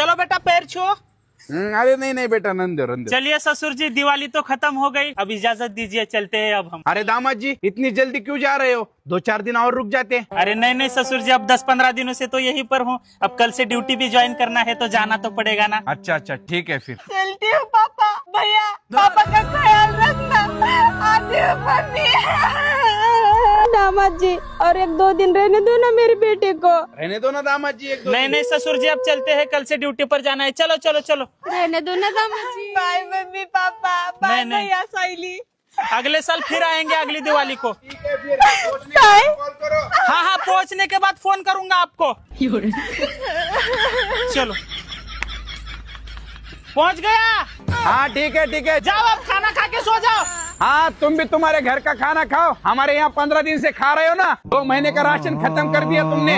चलो बेटा पैर छुओ। अरे नहीं नहीं बेटा नंदे रंदे। चलिए ससुर जी, दिवाली तो खत्म हो गई, अब इजाजत दीजिए, चलते हैं अब हम। अरे दामाद जी इतनी जल्दी क्यों जा रहे हो? 2-4 दिन और रुक जाते। अरे नहीं नहीं ससुर जी, अब 10-15 दिनों से तो यहीं पर हूँ, अब कल से ड्यूटी भी ज्वाइन करना है तो जाना तो पड़ेगा ना। अच्छा अच्छा ठीक है फिर। चलती हूँ पापा। भैया पापा का ख्याल रखना। आती हूँ मम्मी। दामाद जी और 1-2 दिन रहने दो ना मेरे बेटे को। रहने दो ना दामाद जी 1-2 नहीं नहीं ससुर जी, अब चलते हैं, कल से ड्यूटी पर जाना है। चलो चलो चलो। रहने दो ना दामाद ji. Bye mummy papa. Bye नहीं। भैया साइली। अगले साल फिर आएंगे अगली दिवाली को। ठीक है फिर पहुंचने के बाद कॉल करो। हाँ हाँ, पहुँचने के बाद फोन करूंगा आपको। चलो पहुँच गया। हाँ ठीक है जाओ अब खाना खा के सो जाओ। हाँ तुम भी तुम्हारे घर का खाना खाओ, हमारे यहाँ 15 दिन से खा रहे हो ना, 2 महीने का राशन खत्म कर दिया तुमने।